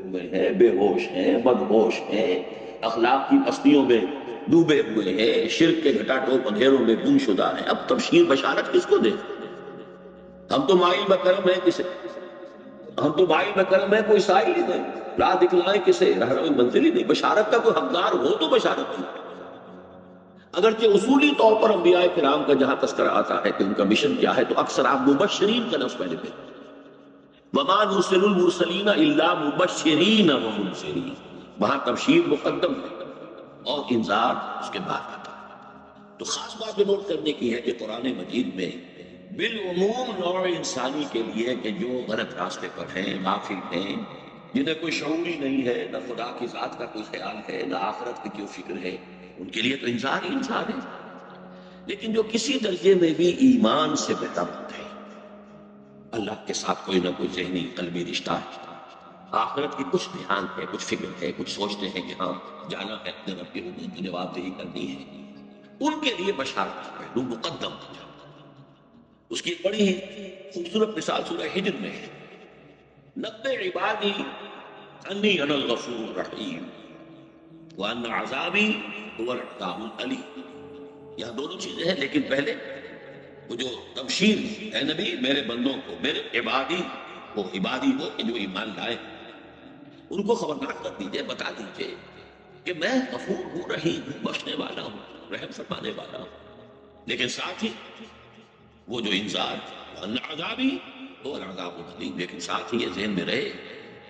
ہوئے ہیں، بے ہوش ہیں، مدہوش ہیں، اخلاق کی پستیوں میں ڈوبے ہوئے ہیں، شرک کے گھٹا ٹوپ اندھیروں میں گم شدہ ہیں. اب تبشیر بشارت کس کو دے؟ ہم تو مائل بکرم ہے کسے، ہم تو مائل بکرم ہے، کوئی سائل ہی نہیں، راہ دکھلائیں کسے، رہنمائی منزل ہی نہیں. بشارت کا کوئی حقدار ہو تو بشارت نہیں. اگرچہ اصولی طور پر انبیاء کرام کا جہاں تذکرہ آتا ہے کہ ان کا مشن کیا ہے تو اکثر آپ مبشرین کا لفظ پہلے پہ وما نرسل المرسلین الا مبشرین ومنذرین، وہاں تبشیر مقدم ہے اور انذار اس کے بعد آتا ہے. تو خاص بات یہ نوٹ کرنے کی ہے کہ قرآن مجید میں بالعموم نوع انسانی کے لیے کہ جو غلط راستے پر ہیں، غافل ہیں، جنہیں کوئی شعور ہی نہیں ہے، نہ خدا کی ذات کا کوئی خیال ہے، نہ آخرت کی کوئی فکر ہے، ان کے لیے تو انذار ہی انذار ہے. لیکن جو کسی درجے میں بھی ایمان سے بہتر ہے، اللہ کے ساتھ کوئی نہ کوئی ذہنی قلبی رشتہ ہے، آخرت کی کچھ دھیان ہے، کچھ فکر ہے، کچھ سوچتے ہیں کہ ہاں جانا ہے اپنے رب کے حدود کی جواب دہی کرنی ہے، ان کے لیے بشارت کا پہلو مقدم ہو جاتا. اس کی ایک بڑی ہی خوبصورت مثال سورہ ہجر میں ہے. نبئ عبادی انی انا الغفور الرحیم وان عذابی هو العذاب العلیم. یہاں دونوں چیزیں ہیں، لیکن پہلے وہ جو تبشیر ہے، نبی میرے بندوں کو، میرے عبادی، وہ عبادی وہ کہ جو ایمان لائے، ان کو خبردار کر دیجئے، بتا دیجئے کہ میں غفور ہوں، رحیم ہوں، بخشنے والا ہوں، رحم فرمانے والا ہوں. لیکن ساتھ ہی وہ جو انذار وَأَنَّ عَذَابِي هُوَ الْعَذَابُ الْأَلِيمُ، لیکن ساتھ ہی یہ ذہن میں رہے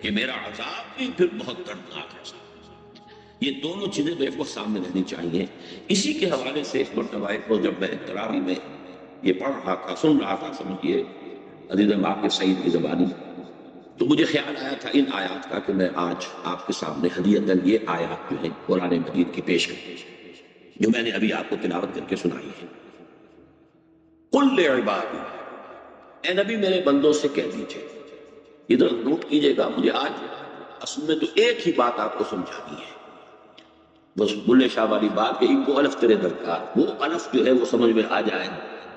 کہ میرا عذاب بھی پھر بہت دردناک ہے. یہ دونوں چیزیں ایک وقت سامنے رہنی چاہیے. اسی کے حوالے سے اس مرتبہ کو جب میں تراویح میں یہ پڑھ رہا تھا، سن رہا تھا، سمجھیے عزیز باپ کے سعید کی زبانی، تو مجھے خیال آیا تھا ان آیات کا کہ میں آج آپ کے سامنے ہدیتاً یہ آیات جو ہیں قرآن مجید کی پیش کروں جو میں نے ابھی آپ کو تلاوت کر کے سنائی ہے. قل لعبادی، اے نبی میرے بندوں سے کہہ دیجئے. ادھر نوٹ کیجئے گا، مجھے آج اصل میں تو ایک ہی بات آپ کو سمجھانی ہے، بس بلے شاہ والی بات کہ ایک الف تیرے درکار، وہ الف جو ہے وہ سمجھ میں آ جائے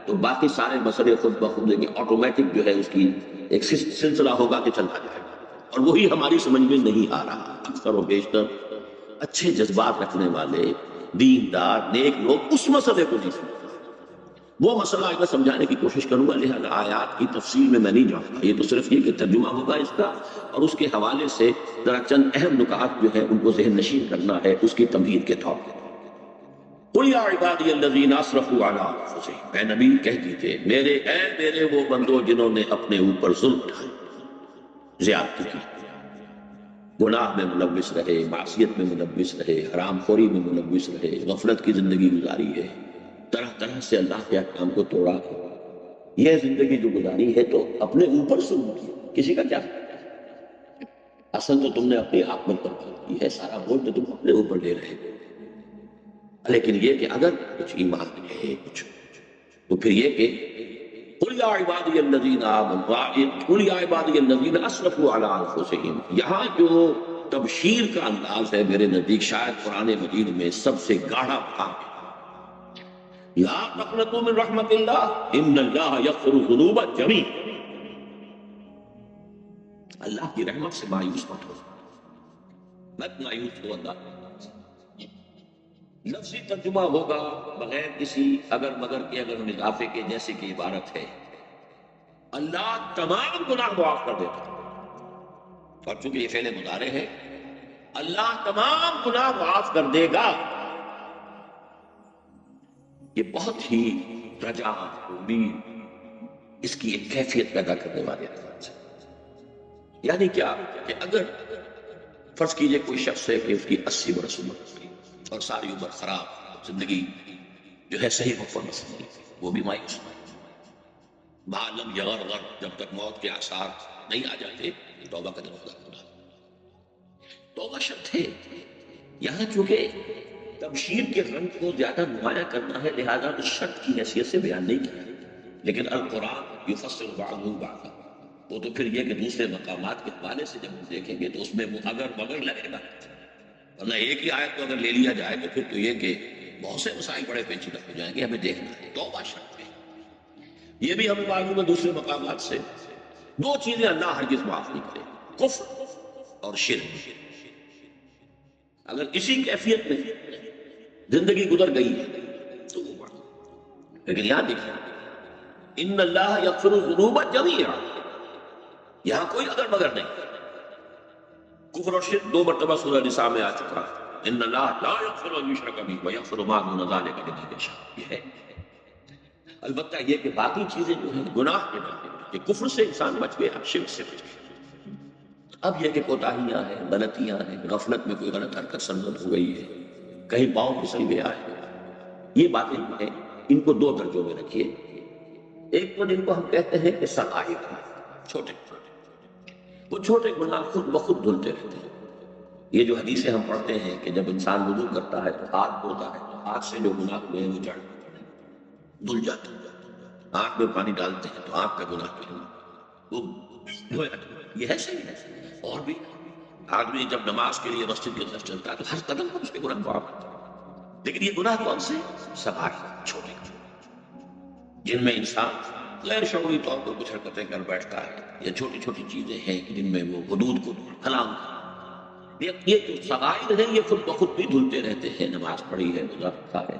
تو باقی سارے مسئلے خود بخود آٹومیٹک جو ہے اس کی ایک سلسلہ ہوگا کہ چلتا جائے گا. اور وہی ہماری سمجھ میں نہیں آ رہا. اکثر و بیشتر اچھے جذبات رکھنے والے دیندار نیک لوگ اس مسئلے کو نہیں سمجھتے. وہ مسئلہ میں سمجھانے کی کوشش کروں گا، لہذا آیات کی تفصیل میں نہیں جاؤں گا. یہ تو صرف یہ کہ ترجمہ ہوگا اس کا، اور اس کے حوالے سے ذرا چند اہم نکات جو ہے ان کو ذہن نشین کرنا ہے اس کی تمہید کے طور پر. قل یا عبادی الذین اسرفوا علی انفسہم، اے نبی کہہ دیجئے میرے وہ بندو جنہوں نے اپنے اوپر ظلم اٹھائے، زیادتی کی، گناہ میں ملوث رہے، معصیت میں ملوث رہے، حرام خوری میں ملوث رہے، غفلت کی زندگی گزاری ہے، طرح طرح سے اللہ کے احکام کو توڑا ہے. یہ زندگی جو گزاری ہے تو اپنے اوپر ظلم کی، کسی کا کیا؟ اصل تو تم نے اپنی آپ میں برباد کی ہے، سارا بوجھ تو تم اپنے اوپر لے رہے ہو. لیکن یہ کہ اگر کچھ ایمان ہے کچھ، تو پھر یہ کہ قل یا عبادی الذین آمنوا، قل یا عبادی الذین اسرفوا علی انفسہم، یہاں جو تبشیر کا انداز ہے میرے نزدیک شاید قرآن مجید میں سب سے گاڑھا مقام ہے. لا تقنطوا من رحمت اللہ ان اللہ یغفر الذنوب جميعا، اللہ کی رحمت سے مایوس مت ہو، مت مایوس ہو اللہ. لفظی ترجمہ ہوگا بغیر کسی اگر مگر کے، اگر ہم اضافے کے، جیسے کہ عبارت ہے اللہ تمام گناہ معاف کر دیتا ہے. اور چونکہ یہ فعل مضارع ہے، اللہ تمام گناہ معاف کر دے گا، یہ بہت ہی رجا، امید، اس کی ایک کیفیت پیدا کرنے والے الفاظ ہیں. یعنی کیا کہ اگر فرض کیجئے کوئی شخص ہے کہ اس کی 80 برس عمر ہو گئی اور ساری عمر خراب، زندگی جو ہے صحیح پرفارمنس نہیں، وہ بھی مایوس ہے. معلم یغرغر، جب تک موت کے آثار نہیں آ جاتے توبہ کا دروازہ کھلا. توبہ شرط ہے. یہاں چونکہ تبشیر کے رنگ کو زیادہ نمایاں کرنا ہے لہذا اس شرط کی حیثیت سے بیان نہیں کیا. لیکن القرآن یفصل بعضہ بعضا، وہ تو پھر یہ کہ دوسرے مقامات کے حوالے سے جب ہم دیکھیں گے تو اس میں وہ اگر مگر لگے گا، ورنہ ایک ہی آیت کو اگر لے لیا جائے تو پھر تو یہ کہ بہت سے مسائل بڑے پیچیدہ ہو جائیں گے. ہمیں دیکھنا ہے توبہ شرط ہے. یہ بھی ہمیں معلوم ہے دوسرے مقامات سے. دو چیزیں اللہ ہرگز معاف نہیں کرے، کفر اور شرک. اگر اسی کیفیت میں زندگی گزر گئی ہے تو وہ بڑھ. لیکن یہاں دیکھیں ان اللہ یغفر الذنوب جميعا، یہاں کوئی اگر مگر نہیں. کفر اور شرک 2 مرتبہ سورہ نساء میں آ چکا ہے. ان اللہ لا یغفر ان یشرک بہ ویغفر ما دون ذلک لمن یشاء. یہ ہے. البتہ یہ کہ باقی چیزیں جو ہیں گناہ کے بارے میں کہ کفر سے انسان بچ گیا، شرک سے بچ گیا. اب یہ کہ کوتاہیاں ہیں، غلطیاں ہیں، غفلت میں کوئی غلط حرکت سرزد ہو گئی ہے، کہیں پاؤں پھسل گیا ہے، یہ باتیں جو ہیں ان کو 2 درجوں میں رکھیے. ایک تو جن کو ہم کہتے ہیں کہ صغائر، چھوٹے وہ چھوٹے گناہ خود بخود دھلتے رہتے ہیں. یہ جو حدیثیں ہم پڑھتے ہیں کہ جب انسان وضو کرتا ہے تو ہاتھ دھوتا ہے تو ہاتھ سے جو گناہ ہوئے ہیں وہ جڑ دھل جاتے ہیں. آنکھ میں پانی ڈالتے ہیں تو آنکھ کا گناہ جو ہے وہ دھو جاتا ہے. یہ ہے صحیح ہے. اور بھی آدمی جب نماز کے لیے مسجد کے اندر چلتا ہے تو ہر قدم پر اس کے گناہ معاف کرتا ہے. لیکن یہ گناہ کون سے؟ صغائر، چھوٹے جن میں انسان غیر شعوری طور پر کچھ حرکتیں کر بیٹھتا ہے، یا چھوٹی چھوٹی چیزیں ہیں کہ جن میں وہ حدود کو پھلانگ. یہ جو صغائر ہیں یہ خود بخود بھی دھلتے رہتے ہیں. نماز پڑھی ہے، روزہ رکھا ہے.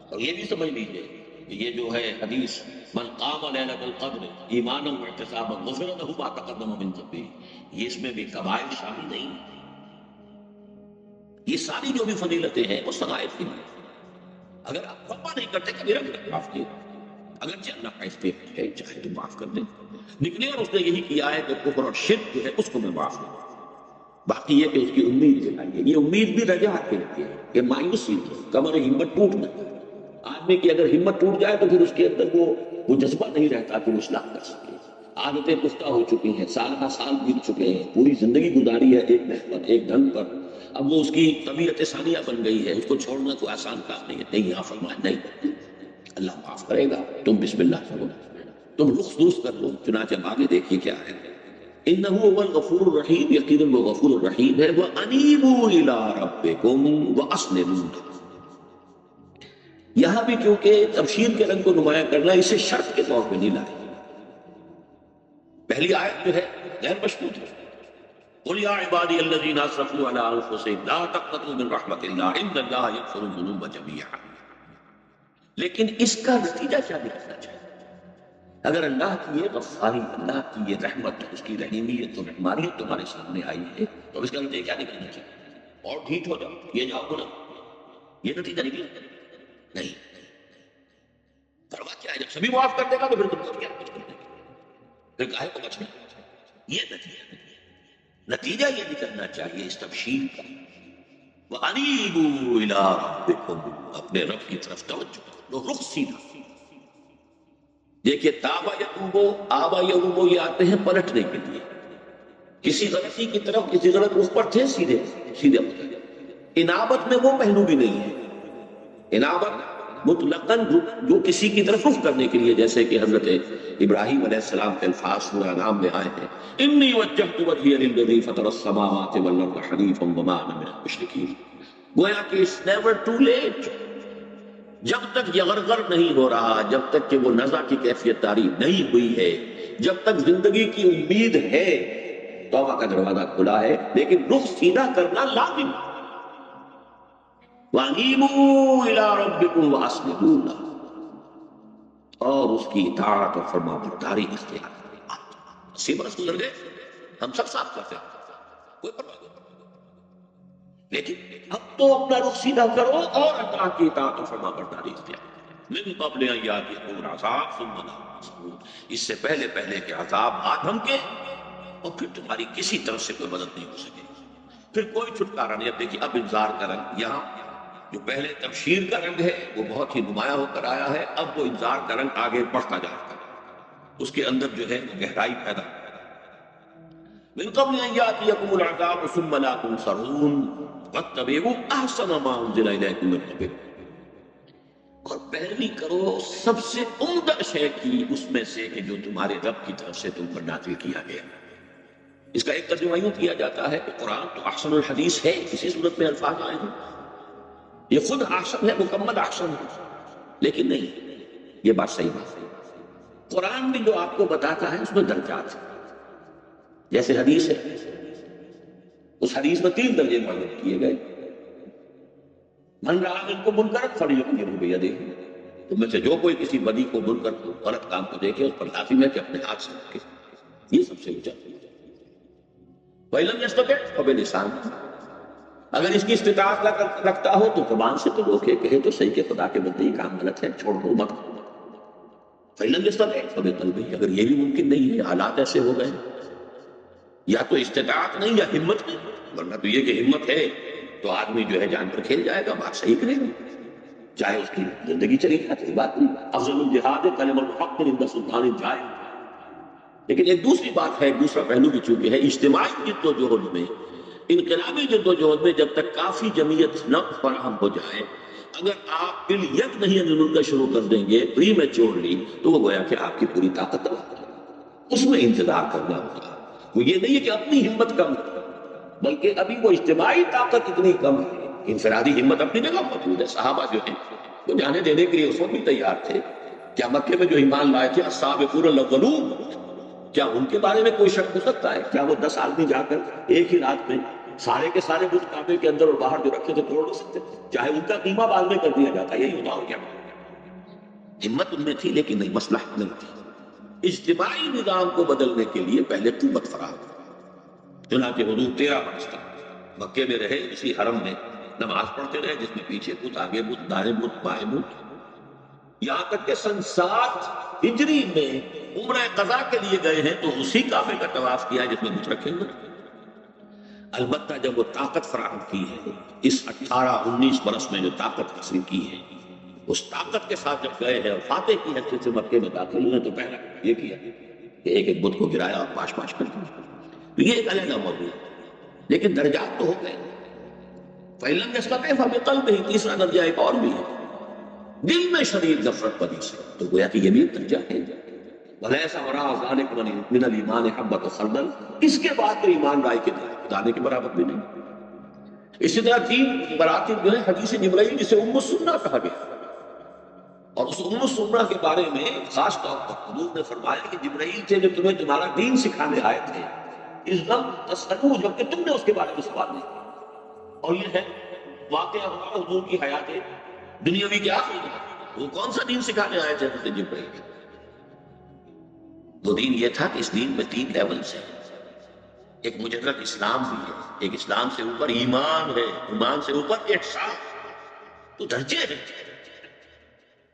اور یہ بھی سمجھ لیجیے کہ یہ جو ہے حدیث من قام لیلۃ القدر ایمانا واحتسابا غفر له ما تقدم من ذنبه، یہ اس میں بھی کبائر شامل نہیں. یہ ساری جو بھی فضیلتیں ہیں وہ صغائر کی ہیں. اگر آپ توبہ نہیں کرتے کبیرہ گناہ معاف کیے، اگرچہ اللہ کا اختیار ہے چاہے تو معاف کر دیں. نکلے اور اس نے یہی کیا ہے کہ کفر اور شرک جو ہے اس کو میں معاف کروں. باقی یہ کہ اس کی امید جگائیے. یہ امید بھی رجا کے لیے ہے کہ مایوسی کمر ہمت ٹوٹنا. آدمی کی اگر ہمت ٹوٹ جائے تو پھر اس کے اندر وہ جذبہ نہیں رہتا کہ وہ اصلاح کر سکے. عادتیں پختہ ہو چکی ہیں، سال کا سال بیت چکے ہیں، پوری زندگی گزاری ہے ایک نحوت ایک ڈھنگ پر. اب وہ اس کی طبیعت ثانیہ بن گئی ہے، اس کو چھوڑنا کوئی آسان کام نہیں ہے. نہیں یہاں فرمایا نہیں، اللہ معاف کرے گا. تم بسم اللہ کرو، تم رخ دوست کر لو. چنانچہ آگے دیکھیے کیا ہے. انہ هو الغفور الرحیم، یقیناً وہ غفور الرحیم ہے. وانیبوا الی ربکم واسلموا له. یہاں بھی کیونکہ تبشیر کے رنگ کو نمایاں کرنا اسے شرط کے طور پہ نہیں لائے. پہلی آیت جو ہے غیر مشروط ہے. قل یا عبادی الذین اسرفوا علی انفسہم لا تقنطوا من رحمت اللہ ان اللہ یغفر الذنوب جميعا. لیکن اس کا نتیجہ کیا نکلنا چاہیے؟ اگر اللہ کی یہ غفاری، اللہ کی یہ رحمت، اس کی رحیمیت اور رحمانیت تمہارے سامنے آئی ہے تو اس کا نتیجہ کیا نکلنا چاہیے؟ اور ڈھیٹ ہو جاؤ، یہ جاؤ گنا، یہ نتیجہ نکلے نہیں. پرواہ کیا ہے؟ جب سبھی معاف کر دے گا تو پھر تم کو کیا کچھ کر دے گا، پھر کاہے کو بچنا. یہ نتیجہ یہ نکلنا چاہیے اس تبشیر کا. وَأَنِيبُوا إِلَىٰ رَبِّكُمْ، اپنے رب کی طرف توجہ کرو، رخ سیدھا. دیکھیے تابا یتوبو، آبا یتوبو یہ آتے ہیں پلٹنے کے لیے. کسی غلطی کی طرف کسی غلط رخ پر تھے، سیدھے سیدھے ہو گئے. انابت میں وہ پہلو بھی نہیں ہے. انابت مطلقاً جو کسی کی طرف رخ کرنے کے لیے، جیسے کہ حضرت ابراہیم علیہ السلام کے الفاظ سورہ انعام میں آئے ہیں انی وجہت وجہی للذی فطر السماوات والارض حنیفا وما انا من المشرکین. گویا کہ it's never too late. جب تک یہ غرغر نہیں ہو رہا، جب تک کہ وہ نزع کی کیفیت طاری نہیں ہوئی ہے، جب تک زندگی کی امید ہے، توبہ کا دروازہ کھلا ہے. لیکن رخ سیدھا کرنا لازم. وَأَنِيبُوا إِلَىٰ رَبِّكُمْ وَأَسْلِمُوا لَهُ، اور اس کی اطاعت اور فرما برداری اختیار کریں. 80 برس گزر گئے، ہم سب ساتھ کرتے ہیں، کوئی پرواہ نہیں. لیکن اب تو اپنا رخ سیدھا کرو اور اللہ کی اطاعت اور فرما برداری اختیار کرو. من قبل ان یاتیکم العذاب ثم لا تنصرون، اس سے پہلے کہ عذاب آ دھمکے اور پھر تمہاری کسی طرف سے کوئی مدد نہیں ہو سکے، پھر کوئی چھٹکارا نہیں. اب دیکھیے اب انذار کا رنگ، یہاں جو پہلے تبشیر کا رنگ ہے وہ بہت ہی نمایاں ہو کر آیا ہے. اب وہ انذار کا رنگ آگے بڑھتا جا رہا ہے، اس کے اندر جو ہے وہ گہرائی پیدا ہے. من قبل ان یاتیکم العذاب ثم لا تنصرون واتبعوا احسن ما انزل الیکم من ربکم، اور پیروی کرو سب سے عمدہ شے کی اس میں سے کہ جو تمہارے رب کی طرف سے تم پر نازل کیا گیا. اس کا ایک ترجمہ یوں کیا جاتا ہے کہ قرآن تو احسن الحدیث ہے، اسی صورت میں الفاظ آئے ہیں. یہ خود احسن ہے، مکمل احسن ہے، لیکن نہیں، یہ بات صحیح بات ہے. قرآن بھی جو آپ کو بتاتا ہے اس میں درجات ہیں. جیسے حدیث ہے اس حدیث میں 3 درجے معین کیے گئے. من رأى منكم منکرا فلیغیرہ بیدہ، تم میں سے جو کوئی کسی بدی کو، منکر کو، غلط کام کو دیکھے، اس پر لازم ہے کہ اپنے ہاتھ سے روکے. یہ سب سے اونچا. وَإِن لَمْ يَسْتَطِعْ فَبِلِسَانِهِ، اگر اس کی استطاعت رکھتا ہو تو زبان سے تو روکے، کہے تو صحیح کہ خدا کے بندے یہ کام غلط ہے، چھوڑ دو مت. فَإِن لَمْ يَسْتَطِعْ فَبِقَلْبِهِ، اگر یہ بھی ممکن نہیں ہے، حالات ایسے ہو گئے، یا تو استطاعت نہیں یا ہمت نہیں. ورنہ تو یہ کہ ہمت ہے تو آدمی جو ہے جان پر کھیل جائے گا، بات صحیح کرے گا، چاہے اس کی زندگی چلی جاتی، بات نہیں. افضل الجہاد کلمۃ الحق عند سلطان الجائر. لیکن ایک دوسری بات ہے، ایک دوسرا پہلو بھی چونکہ ہے، اجتماعی جد و جہد میں، انقلابی جد و جہد میں جب تک کافی جمعیت نہ فراہم ہو جائے، اگر آپ بل یک نہیں انجمن کا شروع کر دیں گے پری میچورلی، تو وہ گویا کہ آپ کی پوری طاقت تباہ ہو جائے گی. اس میں انتظار کرنا ہوگا. وہ یہ نہیں ہے کہ اپنی ہمت کم ہے، بلکہ ابھی وہ اجتماعی طاقت اتنی کم ہے. انفرادی ہمت اپنی جگہ موجود ہے. صحابہ جو ہیں وہ جانے دینے کے لیے اس وقت بھی تیار تھے. کیا مکے میں جو ایمان لائے تھے السابقون الاولون، کیا ان کے بارے میں کوئی شک ہو سکتا ہے؟ کیا وہ 10 آدمی جا کر ایک ہی رات میں سارے کے سارے بت کعبے کے اندر اور باہر جو رکھے تھے توڑ نہیں سکتے؟ چاہے ان کا قیمہ بعد میں کر دیا جاتا، یہی ہوتا ہو کیا. ہمت ان میں تھی لیکن نہیں، مصلحت نہیں تھی. اجتماعی نظام کو بدلنے کے لیے پہلے قوت فراہم. چنانچہ حضور 13 برس تک مکے میں رہے، اسی حرم میں نماز پڑھتے رہے، جس میں پیچھے بت، آگے بت، دائیں بت، بائیں بت. یہاں تک کہ سن 7 ہجری میں عمرہ قضا کے لیے گئے ہیں تو اسی کعبے کا طواف کیا جس میں بت رکھے ہوئے. البتہ جب وہ طاقت فراہم کی ہے، اس 18-19 برس میں جو طاقت حاصل کی ہے، اس طاقت کے ساتھ جب گئے ہیں اور فاتح کی حیثیت سے مکے میں داخل ہوئے تو پہلا یہ کیا کہ ایک ایک بت کو گرایا اور پاش پاش کر دیا. تو یہ ایک علیحدہ موضوع ہے، لیکن درجات تو ہو گئے. فَإِن لَمْ يَسْتَطِعْ فَبِقَلْبِهِ، تیسرا درجہ ایک اور بھی ہے، دل میں شدید نفرت بدی سے. تو گویا کہ یہ بھی ایک درجہ ہے. وَلَيْسَ وَرَاءَ ذَلِكَ مِنَ الْإِيمَانِ حَبَّةُ خَرْدَلٍ، اس کے بعد تو ایمان رائے کے دانے کے برابر بھی نہیں. اسی طرح 3 مراتب جو ہے حدیث جبرائیل، جسے ام السنہ کہا گیا، اور اس ام السنہ کے بارے میں خاص طور پر حضور نے فرمایا کہ جبرائیل تھے جو تمہیں تمہارا دین سکھانے آئے تھے، اس غم تسألو، جبکہ تم نے اس کے بارے میں سوال نہیں کیا. اور یہ ہے واقعہ ہوا حضور کی حیات دنیاوی کے آخری میں. وہ کون سا دین سکھانے آئے تھے حضرت جبرائیل؟ وہ دین یہ تھا کہ اس دین میں 3 لیولز ہیں. ایک مجرد اسلام بھی ہے، ایک اسلام سے اوپر ایمان ہے، ایمان سے اوپر احسان. تو درجے ہیں.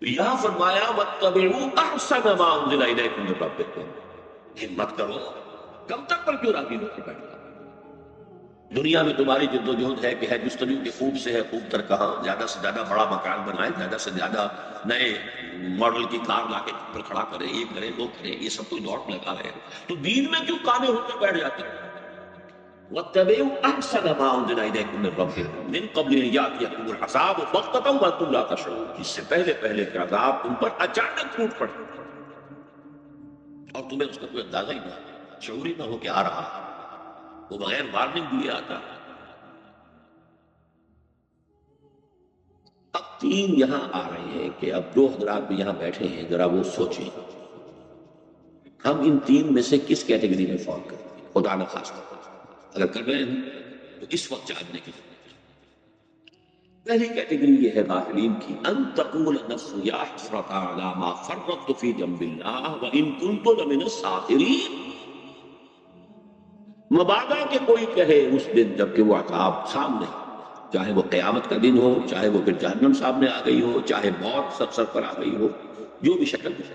تو یہاں فرمایا وَاتَّبِعُوا أَحْسَنَ مَا أُنزِلَ إِلَيْكُم مِّن رَّبِّكُم. ہمت کرو، کب تک پر کیوں راضی ہو کر بیٹھا؟ دنیا میں تمہاری جد و جہد ہے کہ ہے جستجو کہ خوب سے ہے خوب تر کہاں، زیادہ سے زیادہ بڑا مکان بنائے، زیادہ سے زیادہ نئے ماڈل کی کار لا کے پر کھڑا کرے، یہ کرے وہ کرے، یہ سب کوئی دوڑ لگا رہے. تو دین میں کیوں کانے ہو کے بیٹھ جاتے ہیں؟ وَاتَّبِعُوا أَحْسَنَ مَا أُنزِلَ إِلَيْكُم مِّن رَّبِّكُم مِّن قَبْلِ أَن يَأْتِيَكُمُ الْعَذَابُ بَغْتَةً وَأَنتُمْ لَا تَشْعُرُونَ، اس سے پہلے کہ عذاب تم پر اچانک ٹوٹ پڑے اور تمہیں اس کا کوئی اندازہ ہی نہ ہو، شعور ہی نہ ہو کہ آ رہا ہے. وہ بغیر وارننگ دیے آتا ہے. اب 3 یہاں آ رہے ہیں کہ اب جو حضرات بھی یہاں بیٹھے ہیں ذرا وہ سوچیں ہم ان 3 میں سے کس کیٹیگری میں فال کریں گے. خدا نخواستہ اگر کر رہے ہیں تو اس وقت جاننے کی ضرورت ہے. پہلی کیٹیگری یہ ہے غافلین کی، ان تقول نفس یا حسرۃ علی ما فرطت فی جنب اللہ وان کنت لمن الساخرین. مبادا کہ کوئی کہے اس دن جب کہ وہ عذاب سامنے، چاہے وہ قیامت کا دن ہو، چاہے وہ پھر جہنم سامنے آ گئی ہو، چاہے موت سر پر آ گئی ہو، جو بھی شکل بھی.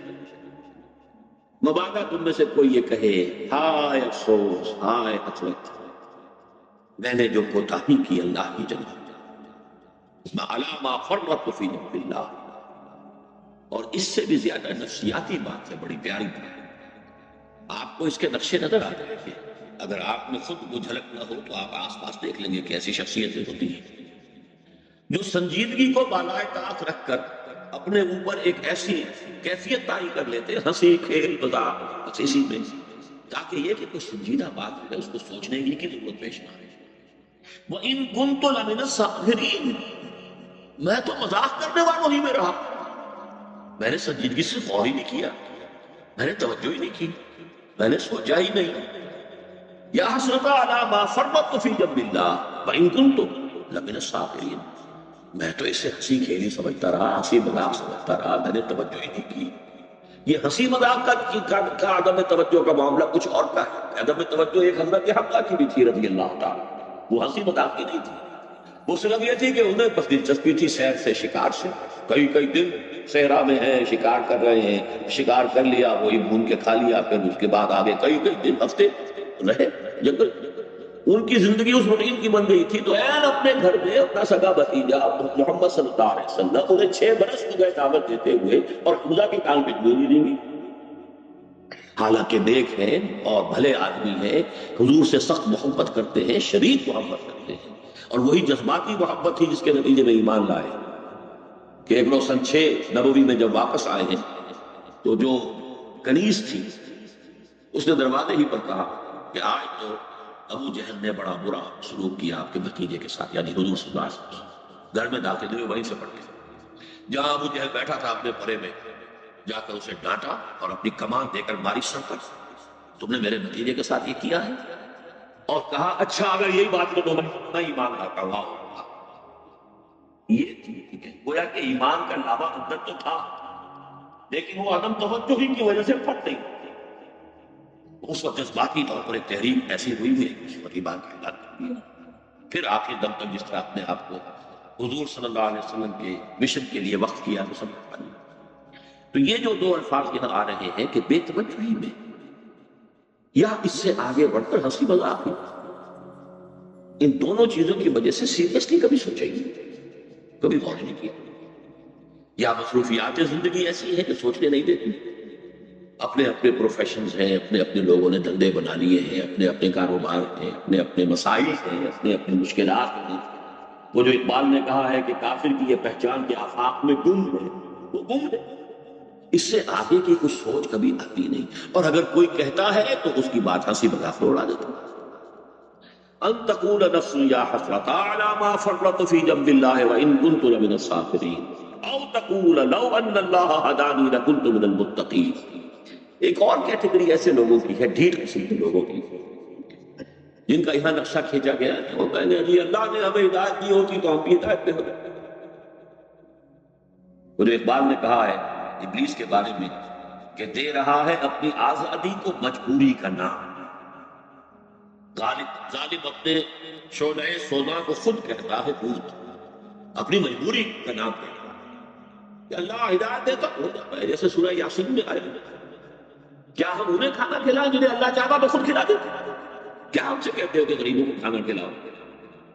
مبادا تم میں سے کوئی یہ کہے ہائے افسوس، ہائے حسرت، میں نے جو کوتاہی کی اللہ کی جناب، علی ما فرطت فی جنب اللہ. اور اس سے بھی زیادہ نفسیاتی بات ہے، بڑی پیاری بات ہے. آپ کو اس کے نقشے نظر آ جائیں گے. اگر آپ میں خود وہ جھلک نہ ہو تو آپ آس پاس دیکھ لیں گے کہ ایسی شخصیتیں ہوتی ہیں جو سنجیدگی کو بالائے طاق رکھ کر اپنے اوپر ایک ایسی کیفیت طاری کر لیتے ہیں، ہنسی کھیل مذاق بس اسی میں، تاکہ یہ کہ کوئی سنجیدہ بات ہے اس کو سوچنے کی ضرورت پیش نہ آئے. وَإِن كُنتُ لَمِنَ السَّاخِرِينَ، میں تو مذاق کرنے والوں ہی میں رہا، میں نے سنجیدگی سے غور ہی نہیں کیا، میں نے توجہ ہی نہیں کی، میں نے سوچا ہی نہیں. یا حسرۃ علی ما فرطت فی جنب اللہ وان کنت لمن الساخرین. میں تو اسے ہنسی کھیلی سمجھتا رہا، ہنسی مذاق سمجھتا رہا، میں نے توجہ ہی نہیں کی. یہ ہنسی مذاق کا عدم توجہ کا معاملہ کچھ اور کا ہے. عدم توجہ ایک حضرت حمزہ کی بھی تھی رضی اللہ تعالیٰ. وہ ہنسی مذاق کی نہیں تھی، وہ صرف یہ تھی کہ انہیں بس دلچسپی تھی سیر سے، شکار سے. کئی کئی دن صحرا میں ہیں، شکار کر رہے ہیں، شکار کر لیا، وہی بھون کے کھا لیا، پھر اس کے بعد آگے کئی کئی دن ہفتے رہے جنگل. ان کی زندگی اس روٹین کی بن گئی تھی. تو این اپنے گھر میں اپنا سگا بھتیجا محمد صلی اللہ علیہ وسلم انہیں 6 برس ہو گئے دعوت دیتے ہوئے، اور حمزہ کی کان پہ گولی نہیں گئی. حالانکہ نیک ہیں اور بھلے آدمی ہیں، حضور سے سخت محبت کرتے ہیں، شدید محبت کرتے ہیں، اور وہی جذباتی محبت تھی جس کے نتیجے میں ایمان لائے. کہ ایک روز سن 6 نبوی میں جب واپس آئے ہیں تو جو کنیز تھی اس نے دروازے ہی پر کہا کہ آج تو ابو جہل نے بڑا برا سلوک کیا آپ کے بھتیجے کے ساتھ، یعنی حضور صلی اللہ علیہ وسلم. گھر میں داخل ہوئے، وہیں سے پڑھ کے جہاں ابو جہل بیٹھا تھا اپنے پرے میں، جا کر اسے ڈانٹا اور اپنی کمان دے کر ماری سر پر. تم نے میرے بھتیجے کے ساتھ یہ کیا ہے؟ اور کہا اچھا اگر یہی بات ہے تو میں ایمان لاتا ہوں. یہ تھی گویا کہ ایمان کا لابا اندر تو تھا، لیکن وہ عدم توجہ ہی کی وجہ سے پھٹ نہیں. اس وقت جذباتی طور پر ایک تحریک ایسی ہوئی کی بات کا اعلان کر دیا. پھر آخر دم تک جس طرح اپنے آپ کو حضور صلی اللہ علیہ وسلم کے مشن کے لیے وقت کیا تو سب پانی. تو یہ جو 2 الفاظ یہاں آ رہے ہیں کہ بے توجہی میں یا اس سے آگے بڑھ کر ہنسی مذاق میں، ان دونوں چیزوں کی وجہ سے سیریسلی کبھی سوچے گی، کبھی غور نہیں کیا. یا مصروفیات زندگی ایسی ہے کہ سوچنے نہیں دیتی. اپنے اپنے پروفیشنز ہیں، اپنے اپنے لوگوں نے دھندے بنا لیے ہیں، اپنے اپنے کاروبار ہیں، اپنے اپنے مسائل ہیں، اپنے اپنے مشکلات ہیں. وہ جو اقبال نے کہا ہے کہ کافر کی یہ پہچان کے آفاق میں گم ہے، وہ گم ہے. اس سے آگے کی کچھ سوچ کبھی آتی نہیں. اور اگر کوئی کہتا ہے تو اس کی بات ہنسی مذاق اڑا دیتا. ان تقول نفس یا حسرۃ علی ما فرطت فی جنب اللہ وان کنت لمن الساخرین او تقول لو ان اللہ ہدانی لکنت من المتقین. ایک اور کیٹیگری ایسے لوگوں کی ہے، ڈھیٹ قسم کے لوگوں کی، جن کا یہاں نقشہ کھینچا گیا ہے. وہ کہنے ہیں جی اللہ نے ہمیں ہدایت دی ہوتی تو ہم بھی ہدایت پہ ہوتے. وہ جو اقبال نے کہا ہے ابلیس کے بارے میں کہ دے رہا ہے اپنی آزادی کو مجبوری کا نام. ظالم اپنے شعلہ سونا کو خود کہتا ہے بھوت، اپنی مجبوری کا نام کہتا ہے کہ اللہ ہدایت دیتا ہو جاتا ہے. جیسے سورہ یاسین میں آئے، کیا ہم انہیں کھانا کھلائیں جنہیں اللہ چاہتا تو خود کھلا دیتے؟ کیا ہم سے کہتے ہو کہ غریبوں کو کھانا کھلاؤ؟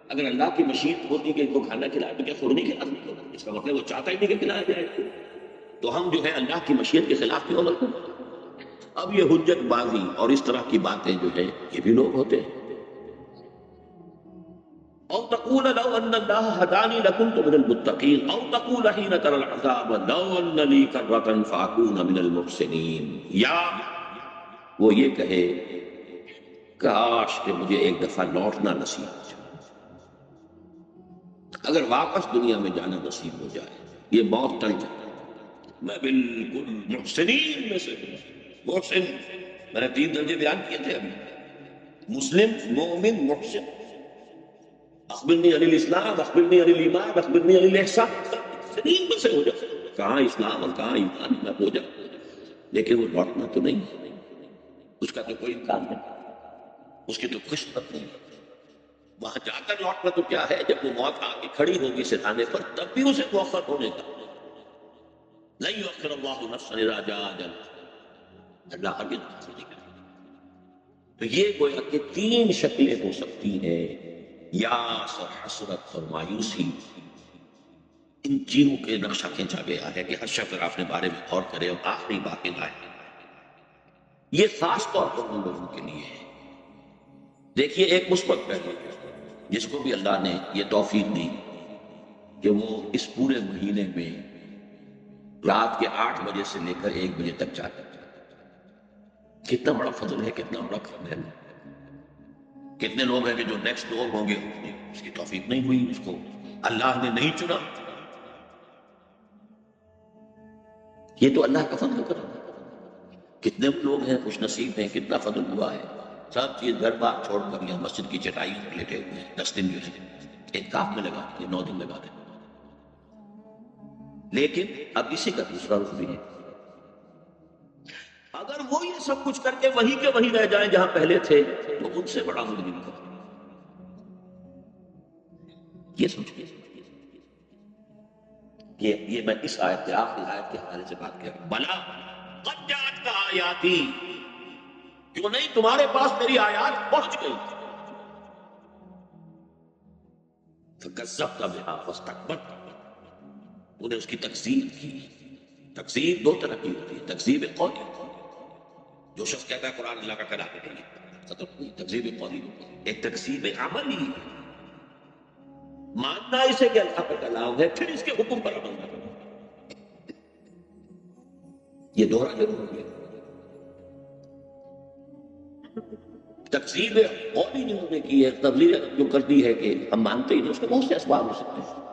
اگر اللہ کی مشیت ہوتی کہ ان کو کھانا کھلائے تو کیا خود نہیں کھلا سکتے؟ اس کا مطلب وہ چاہتا ہی نہیں کہ کھلایا جائے. تو ہم جو ہے اللہ کی مشیت کے خلاف کیوں عمل کرتے؟ اب یہ حجت بازی اور اس طرح کی باتیں جو ہے یہ بھی لوگ ہوتے ہیں. او تقول لو ان اللہ ہدانی لکنت من المتقین او تقول حین تری العذاب لو ان لی کرۃ فاکون من المحسنین. یا وہ یہ کہے کاش کہ مجھے ایک دفعہ لوٹنا نصیب ہو جائے، اگر واپس دنیا میں جانا نصیب ہو جائے، یہ موت ٹل جائے، میں بالکل محسنین میں سے ہوں. محسن میں نے 3 درجے بیان کیے تھے ابھی، مسلم، مومن، محسن. اخبرنی عن الاسلام، اخبرنی عن الایمان، اخبرنی عن الاحسان. محسنین میں سے ہو جائے. کہاں اسلام اور کہاں ایمان میں ہو جائے، لیکن وہ لوٹنا تو نہیں، اس کا تو کوئی امکان نہیں، اس کی تو قسمت نہیں. وہاں جا کر لوٹنا تو کیا ہے، جب وہ موت آ کے کھڑی ہوگی ستانے پر تب بھی اسے موخر ہونے کا. لن یؤخر اللہ نفسا اذا جاء اجلها، اللہ ہرگز مؤخر نہیں کرے. تو یہ گویا کہ 3 شکلیں ہو سکتی ہیں، یاس اور حسرت اور مایوسی. ان چیزوں کے نقشہ کھینچا گیا ہے کہ ہر شخص اپنے بارے میں غور کرے اور آخری بات لائے. یہ خاص طور پر ان لوگوں کے لیے ہے. دیکھیے ایک مثبت پہلو جس کو بھی اللہ نے یہ توفیق دی کہ وہ اس پورے مہینے میں رات کے 8 بجے سے لے کر 1 بجے تک جاتے. کتنا بڑا فضل ہے، کتنا بڑا کرم ہے. کتنے لوگ ہیں کہ جو نیکسٹ ڈور ہوں گے اس کی توفیق نہیں ہوئی، اس کو اللہ نے نہیں چنا. یہ تو اللہ کا فضل کرم ہے. کتنے لوگ ہیں خوش نصیب ہیں، کتنا فضل ہوا ہے. سب چیز گھر بار چھوڑ کر یہاں مسجد کی چٹائیوں پر لیٹے ہوئے ہیں 10 دن جو ہے اعتکاف میں لگا دیں 9 دن لگا دیں. لیکن اب اسی کا دوسرا رخ بھی ہے. اگر وہ یہ سب کچھ کر کے وہی کے وہی رہ جائیں جہاں پہلے تھے تو ان سے بڑا مجرم کون؟ یہ سوچیے. یہ میں اس آیت کے آخری آیت کے حوالے سے بات کر رہا ہوں. بلا قد جاءتک آیاتی، کیوں نہیں تمہارے پاس میری آیات پہنچ گئی. فکذبت بہا واستکبرت، تو نے اس کی تکذیب کی. تکذیب دو طرح کی ہوتی ہے. تکذیب قولی، جو شخص کہتا ہے قرآن اللہ کا کلام ہے، تکذیب قولی. ایک تکذیب عملی، ماننا اسے کہ اللہ کا کلام ہے پھر اس کے حکم پر عمل نہ کرنا. یہ دوہرا ضرور ہے. تکذیب قولی جنہوں نے کی ہے، تبلیغ جو کرتی ہے کہ ہم مانتے ہی نہیں، اس کے بہت سے اسباب ہو سکتے ہیں.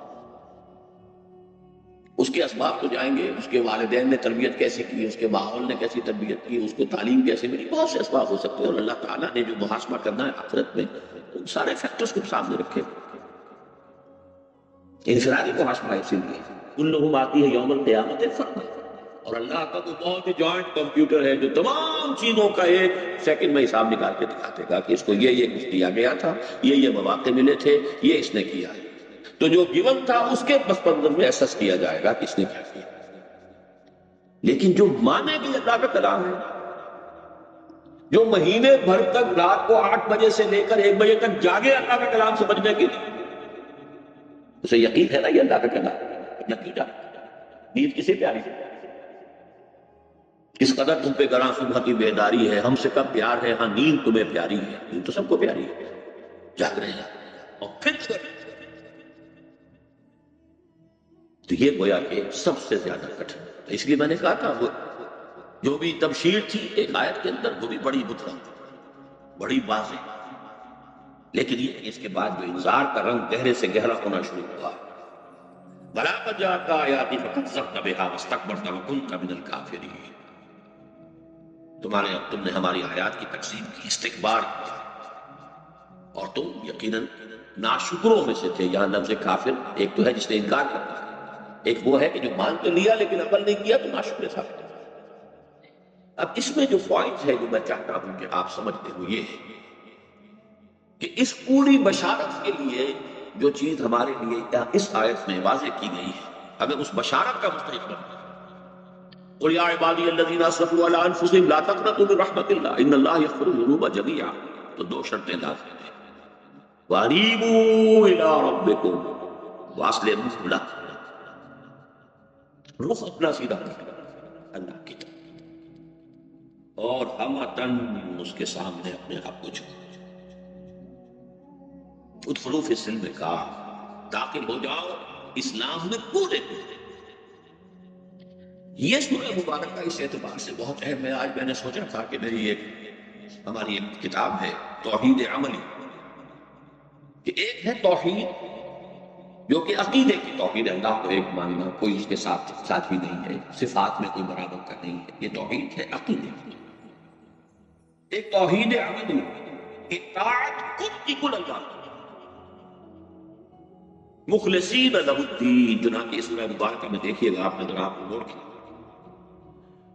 اس کے اسباب تو جائیں گے، اس کے والدین نے تربیت کیسی کی، اس کے ماحول نے کیسی تربیت کی، اس کو تعلیم کیسے ملی، بہت سے اسباب ہو سکتے ہیں. اور اللہ تعالیٰ نے جو محاسبہ کرنا ہے آخرت میں ان سارے فیکٹرز کو سامنے رکھے. انفرادی محاسبہ اسی لیے کلہم آتی ہے یوم القیامت فردا. اور اللہ کا تو بہت ہی جوائنٹ کمپیوٹر ہے جو تمام چیزوں کا ایک سیکنڈ میں حساب نکال کے دکھاتے گا کہ اس کو یہ کچھ دیا گیا تھا، یہ مواقع ملے تھے، یہ اس نے کیا. تو جو گیون تھا اس کے پس منظر میں ایسس کیا جائے گا کہ اس نے کیا کیا. لیکن جو مانے بھی اللہ کا کلام ہے، جو مہینے بھر تک رات کو 8 بجے سے لے کر 1 بجے تک جاگے اللہ کا کلام سمجھنے کے لیے، اسے یقین ہے نا یہ اللہ کا کلام. یقین ہے. نیند کسے پیاری ہے؟ کس قدر تم پہ گراں صبح کی بیداری ہے، ہم سے کب پیار ہے. ہاں نیند تمہیں پیاری ہے، نیند تو سب کو پیاری ہے. جاگ رہے ہیں اور پھر تو یہ گویا کہ سب سے زیادہ کٹھن. اس لیے میں نے کہا تھا وہ جو بھی تبشیر تھی ایک آیت کے اندر وہ بھی بڑی مطلق، بڑی واضح. لیکن یہ اس کے بعد جو انذار کا رنگ گہرے سے گہرا ہونا شروع ہوا. بلا قد جاءتک آیاتی فکذبت بہا واستکبرت وکنت من الکافرین. تم نے ہماری آیات کی تکذیب کی، استکبار کیا، اور تم یقیناً ناشکروں میں سے تھے. یہاں لفظ کافر ایک تو ہے جس نے انکار کرنا، ایک وہ ہے کہ جو مان تو لیا لیکن عمل نہیں کیا تو ناشکر تھا. اب اس میں جو پوائنٹ ہے جو میں چاہتا ہوں کہ آپ سمجھتے ہو یہ ہے کہ اس پوری بشارت کے لیے جو چیز ہمارے لیے اس آیت میں واضح کی گئی ہے، اگر اس بشارت کا مستحق بننا، قل یا عبادی الذین اسرفوا علی انفسہم لا تقنطوا من رحمت اللہ ان اللہ یغفر الذنوب جميعا، تو 2 شرطیں لازم ہیں. وَأَنِیبُوا إِلیٰ رَبِّکُمْ وَأَسْلِمُوا لَہ، رخ اپنا سیدھا کر اللہ کی طرف اور ہمتن اس کے سامنے اپنے آپ کو چھوڑ. ادخلوا فی السلم کافہ، داخل ہو جاؤ اسلام میں پورے. یہ سورہ مبارکہ اس اعتبار سے بہت اہم ہے. آج میں نے سوچا تھا کہ ہماری ایک کتاب ہے توحید عملی، کہ ایک ہے توحید جو کہ عقیدے کی توحید ہے، اللہ کو ایک ماننا، کوئی اس کے ساتھ ہی نہیں ہے، صفات میں کوئی برابر کا نہیں ہے، یہ توحید ہے عقیدے کی. ایک توحید عملی، اطاعت خود کی کل اللہ مخلصین لہ الدین. چنانچہ اس سورہ مبارکہ میں دیکھیے گا آپ نے ذرا آپ کو غور کیا،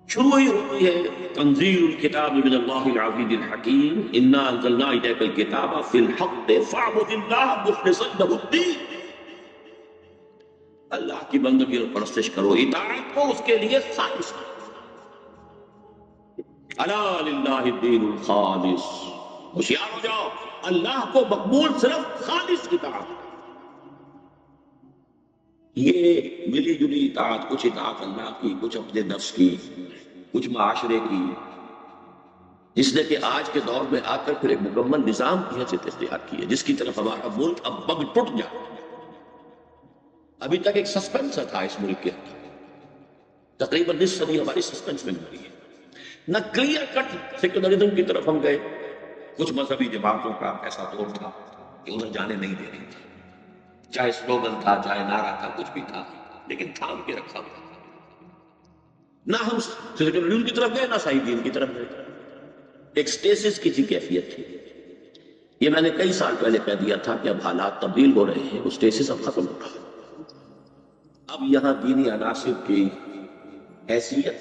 شروع ہی ہوتی ہے تنزیل الکتاب من اللہ العزیز الحکیم انا انزلنا الیک الکتاب فی الحق فاعبد اللہ مخلصا لہ الدین. اللہ کی بندگی اور پرستش کرو، اطاعت کو اس کے لیے خالص کرو. الا للہ الدین الخالص، ہوشیار ہو جاؤ، اللہ کو مقبول صرف خالص اطاعت. یہ ملی جلی اطاعت، کچھ اطاعت اللہ کی، کچھ اپنے نفس کی، کچھ معاشرے کی، جس نے کہ آج کے دور میں آ کر پھر ایک مکمل نظام کی حیثیت اختیار کی ہے، جس کی طرف ہمارا ملک اب بگ ٹوٹ جائے. ابھی تک ایک سسپینس تھا اس ملک کے اندر، تقریباً 20 صدی ہماری سسپینس میں گزری ہے. نہ کلیئر کٹ سیکولرزم کی طرف ہم گئے، کچھ مذہبی جماعتوں کا ایسا دور تھا کہ ادھر جانے نہیں دے رہی تھی، چاہے سلوگن تھا چاہے نعرہ تھا کچھ بھی تھا، لیکن تھام کے رکھا ہوا. نہ ہم سیکولرزم کی طرف گئے نہ صحیح دین کی طرف گئے. ایک سٹیسس کی کیفیت تھی. یہ میں نے کئی سال پہلے کہہ دیا تھا کہ اب حالات تبدیل ہو رہے ہیں، وہ سٹیسس اب ختم ہو رہا ہے. اب یہاں دینی عناصر کی حیثیت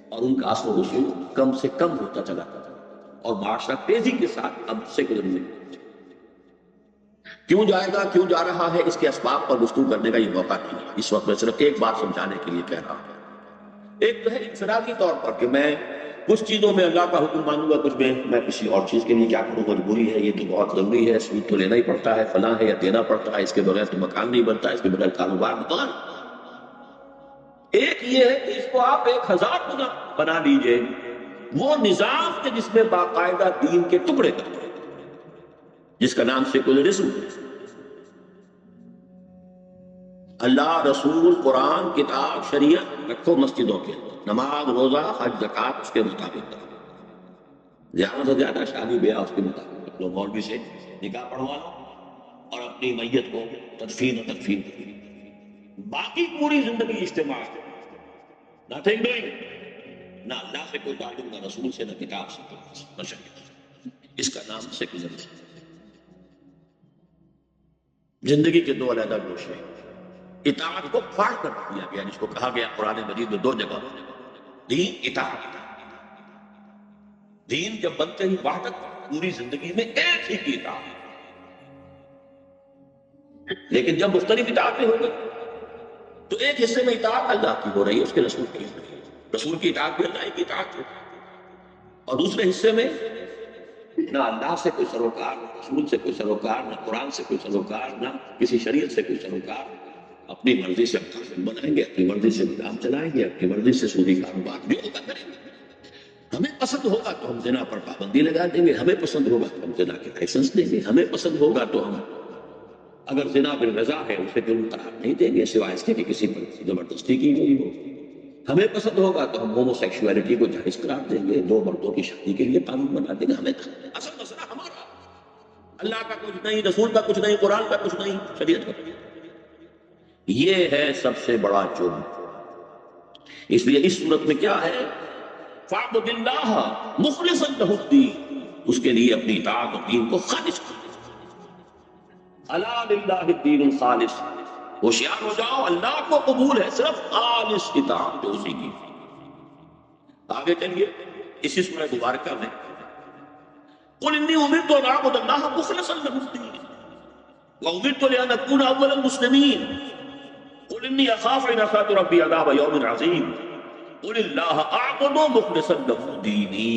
اور ان کا اثر و رسوخ کم سے کم ہوتا چلا جاتا ہے، اور معاشرہ تیزی کے ساتھ اب سیکولرزم کیوں جائے گا، کیوں جا رہا ہے، اس کے اسباب پر گفتگو کرنے کا یہ موقع نہیں ہے. اس وقت میں صرف ایک بات سمجھانے کے لیے کہہ رہا ہوں. ایک تو ہے انفرادی طور پر کہ میں کچھ چیزوں میں اللہ کا حکم مانوں گا، کچھ میں کسی اور چیز کے لیے کیا کروں، مجبوری ہے، یہ تو بہت ضروری ہے، سود تو لینا ہی پڑتا ہے، فلاں ہے یا دینا پڑتا ہے، اس کے بغیر تو مکان نہیں بنتا، اس کے بغیر کاروبار نہیں. ایک یہ ہے کہ اس کو آپ 1000 گنا بنا لیجئے، وہ نظام کے جس میں باقاعدہ دین کے ٹکڑے کرتے ہیں، جس کا نام سیکولرزم. اللہ، رسول، قرآن، کتاب، شریعت رکھو مسجدوں کے اندر، نماز، روزہ، حج، زکات اس کے مطابق کرو، زیادہ سے زیادہ شادی بیاہ اس کے مطابق کر لو، مولوی سے نکاح پڑھوا لو اور اپنی میت کو تدفین و تکفین کرو. باقی پوری زندگی اجتماع، نتھنگ ڈوئنگ، نہ اللہ سے کوئی تعلق، نہ رسول سے، نہ کتاب سے، نہ شریعت سے. اس کا نام سیکولرزم. زندگی کے دو علیحدہ گوشے ہیں. اطاعت کو پھاڑ کر دیا گیا، جس کو کہا گیا قرآن مجید میں 2 جگہ، دین، اطاعت. دین جب بنتے ہی وحدت، پوری زندگی میں ایک ہی کی اطاعت. لیکن جب مختلف اطاعتیں ہو گئی تو ایک حصے میں اطاعت اللہ کی ہو رہی ہے، اس کے رسول کی ہو رہی ہے، رسول کی اطاعت بھی اللہ کی اطاعت ہے، اور دوسرے حصے میں نہ اللہ سے کوئی سروکار، نہ رسول سے کوئی سروکار، نہ قرآن سے کوئی سروکار، نہ کسی شریعت سے کوئی سروکار. اپنی مرضی سے قانون بنائیں گے، اپنی مرضی سے نظام چلائیں گے، اپنی مرضی سے سودی کاروبار جو ہوگا کریں گے. ہمیں پسند ہوگا تو ہم زنا پر پابندی لگا دیں گے، ہمیں پسند ہوگا تو ہم زنا کے لائسنس دیں گے، ہمیں پسند ہوگا تو ہم اگر زنا بالرضا ہے اسے جرم قرار نہیں دیں گے سوائے اس کے کہ کسی پر زبردستی کی گئی ہو. ہمیں پسند ہوگا تو ہم ہومو سیکشولیٹی کو جائز قرار دیں گے، 2 مردوں کی شادی کے لیے قانون بنا دیں گے. ہمیں اصل مسئلہ ہمارا، اللہ کا کچھ نہیں، رسول کا کچھ نہیں، قرآن کا کچھ نہیں، شریعت کا کچھ نہیں. یہ ہے سب سے بڑا جرم. اس لیے اس صورت میں کیا ہے، فَاعْبُدِ اللَّهَ مُخْلِصًا لَهُ الدِّينَ، اس کے لیے اپنی اطاعت اور دین کو خالص کر. الا للہ الدین الخالص، ہوشیار ہو جاؤ، اللہ کو قبول ہے صرف خالص اطاعت جو اسی کی. آگے چلیے اسی سورہ مبارکہ میں قل انی امرت ان اعبد اللہ مخلصا لہ الدین وامرت لان اکون اول المسلمین قل انی اخاف ان عصیت ربی عذاب یوم عظیم قل اللہ اعبد مخلصا لہ دینی.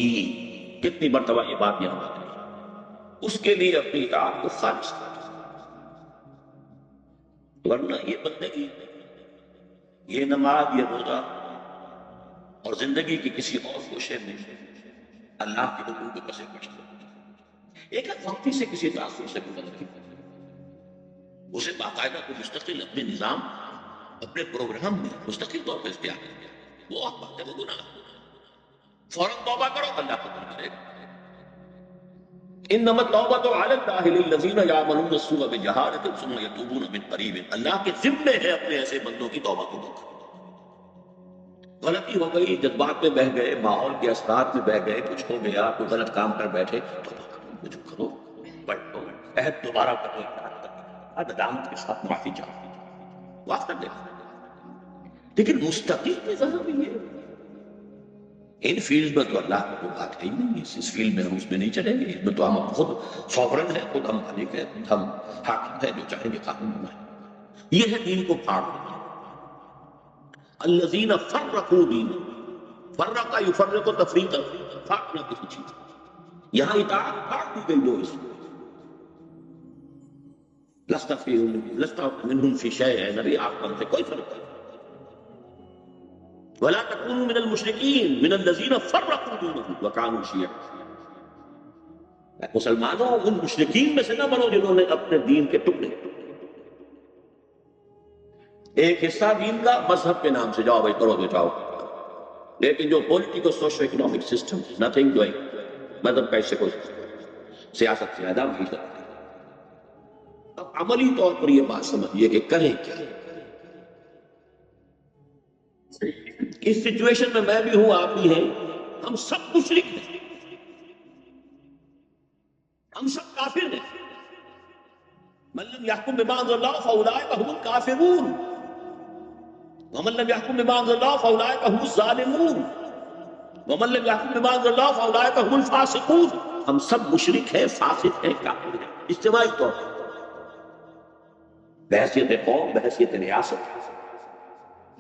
کتنی مرتبہ یہ بات یہاں آ گئی، اس کے لیے اپنی اطاعت کو خالص کر. ورنہ یہ بندگی، یہ نماز، یہ روزہ اور زندگی کے کسی اور گوشے میں اللہ کے حکم کو کیسے پڑھتا ایک وقتی سے کسی تاثر سے گزر نہیں، اسے باقاعدہ کو مستقل اپنے نظام، اپنے پروگرام میں مستقل طور پر اختیار کرے. وہ آپ بات ہے، وہ گناہ فوراً توبہ کرو، اللہ قبول کرے گا. انما التوبۃ علی اللہ للذین یعملون السوء بجہالۃ ثم یتوبون من قریب. اللہ کے ذمے ہے اپنے ایسے بندوں کی توبہ قبول کرنا. غلطی ہو گئی، جذبات میں بہہ گئے، ماحول کے اثرات میں بہہ گئے، کچھ ہو گیا، کوئی غلط کام کر بیٹھے، توبہ کرو، رجوع کرو، پلٹو، عہد دوبارہ کرو، ندامت کے ساتھ معافی چاہو، معاف کر دے. لیکن مستقل نظام یہ ان فیلڈ میں تو اللہ کی کوئی بات ہے ہی نہیں. اس فیلڈ میں ہم اس میں نہیں چلیں گے، اس میں تو ہم خود سوورن ہیں، خود ہم مالک ہیں، خود ہم حاکم ہیں، جو چاہیں گے قانون بنائیں. یہ ہے دین کو پھاڑ دینا. الذین فرقوا دین، فرق یفرق تفریقا، پھاڑنا کسی چیز. یہاں اطاعت پھاڑ دی گئی دو اس میں. لست منہم فی شیء، ہے نبی آپ ہم سے کوئی فرق نہیں. ولا تکونوا من المشرکین من الذین فرقوا دینہم وکانوا شیعا. مسلمانوں ان مشرکین میں سے نہ بنو جنہوں نے اپنے دین کے ٹکڑے، ایک حصہ دین کا مذہب کے نام سے جاؤ بھائی کرو تو جاؤ، لیکن جو political socio economic system nothing doing, مذہب کا اس سے کوئی سیاست سے زیادہ نہیں کرتا. اب عملی طور پر یہ بات سمجھیے کہ کریں کیا. اس سچویشن میں بھی ہوں، آپ بھی ہیں، ہم سب مشرک ہیں. من لم يحكم بما انزل الله فاولئك هم الكافرون ومن لم يحكم بما انزل الله فاولئك هم الظالمون ومن لم يحكم بما انزل الله فاولئك هم الفاسقون. ہم سب مشرک ہیں، فاسق ہیں، کافر ہیں اجتماعی طور پر، بحیثیت قوم، بحیثیت ریاست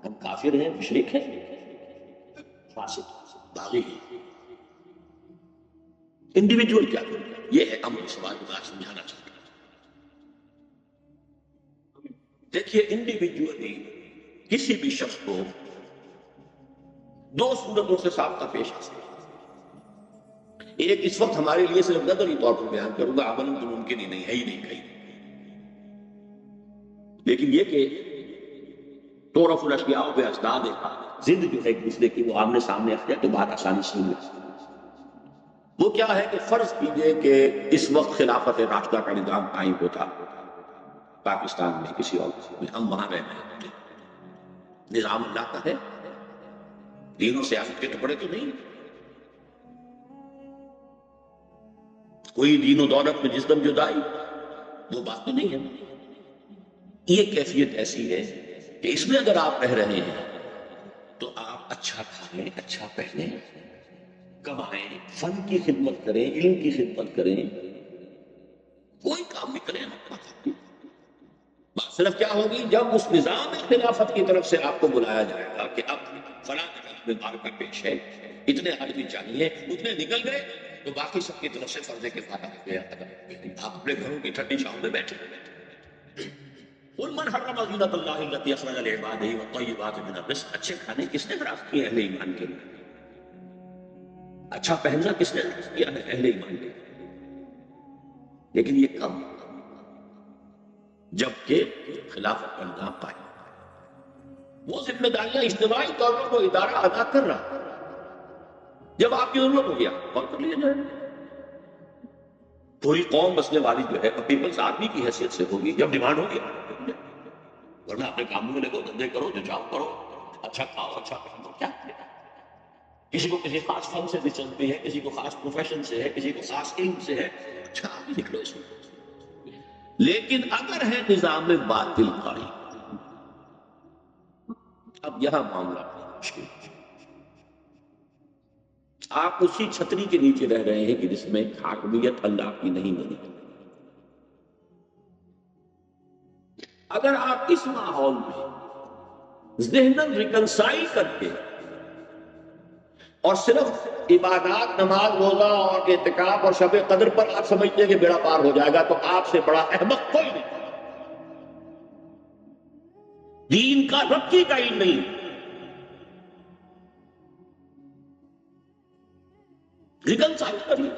ہم کافر ہیں، مشرک ہیں، فاسق باغی ہیں. انڈیویجول کیا کرے؟ یہ ہے امر سوال کو میں سمجھانا چاہتا ہوں. دیکھیے انڈیویجولی کسی بھی شخص کو دو صورتوں سے سابقہ پیش آ سکتا ہے. ایک اس وقت ہمارے لیے صرف نظری طور پر بیان کروں گا، عمل تو ممکن ہی نہیں ہے، ہی نہیں کہیں. لیکن یہ کہ تعرف الاشیاء باجدادها، زند جو ہے ایک دوسرے کی وہ آمنے سامنے آ جائے تو بات آسانی سے ہوئی. وہ کیا ہے کہ فرض کیجئے کہ اس وقت خلافت راشدہ کا نظام قائم ہوتا پاکستان میں، کسی اور میں، ہم وہاں رہ رہے ہوتے. نظام اللہ کا ہے، دین و سیاست کے ٹکڑے تو نہیں، کوئی دین و دولت میں جسم جدائی، وہ بات تو نہیں ہے. یہ کیفیت ایسی ہے کہ اس میں اگر آپ رہ رہے ہیں تو آپ اچھا کھائیں، اچھا پہنیں، کمائیں، فن کی خدمت کریں، علم کی خدمت کریں، کوئی کام نہیں کریں. بات صرف کیا ہوگی جب اس نظام خلافت کی طرف سے آپ کو بلایا جائے گا کہ اب فلاں جگہ میں معرکہ پیش ہے، اتنے آدمی چاہیے، اتنے نکل گئے تو باقی سب کی طرف سے فرض کفایہ ہو گیا. آپ اپنے گھروں کی ٹھنڈی چھاؤں میں بیٹھے. قل من حرم زینۃ اللہ التی اخرج لعبادہ والطیبات من الرزق. اچھے کھانے کس نے حرام کیے اہل ایمان کے لیے؟ اچھا پہننا کس نے حرام کیا ہے اہل ایمان کے لیے؟ لیکن یہ کم جبکہ خلافت کا نظام پائے، وہ ذمہ داریاں اجتماعی طور پر وہ ادارہ ادا کر رہا. جب آپ کی ضرورت ہو گیا اور کر لیا جائے. پوری قوم بسنے والی جو ہے پیپلز آرمی کی حیثیت سے ہوگی جب ڈیمانڈ ہوگی. ورنہ اپنے کاموں میں لگو، دھندے کرو، جو چاہو کرو، اچھا کھاؤ، اچھا پہنو، کیا کرے؟ کسی کو کسی خاص فن سے دلچسپی ہے، کسی کو خاص پروفیشن سے ہے، کسی کو خاص علم سے ہے، اچھا آگے نکلو اس میں. لیکن اگر ہے نظام باطل قائم، اب یہاں معاملہ مشکل ہے. آپ اسی چھتری کے نیچے رہ رہے ہیں کہ جس میں حاکمیت اللہ کی نہیں بنی. اگر آپ اس ماحول میں ذہناً ریکنسائل کر کے اور صرف عبادات، نماز، روزہ اور اعتکاف اور شب قدر پر آپ سمجھتے ہیں کہ بیڑا پار ہو جائے گا تو آپ سے بڑا احمق کوئی نہیں. دین کا ربطی کا علم نہیں. ریکنسائل کریے.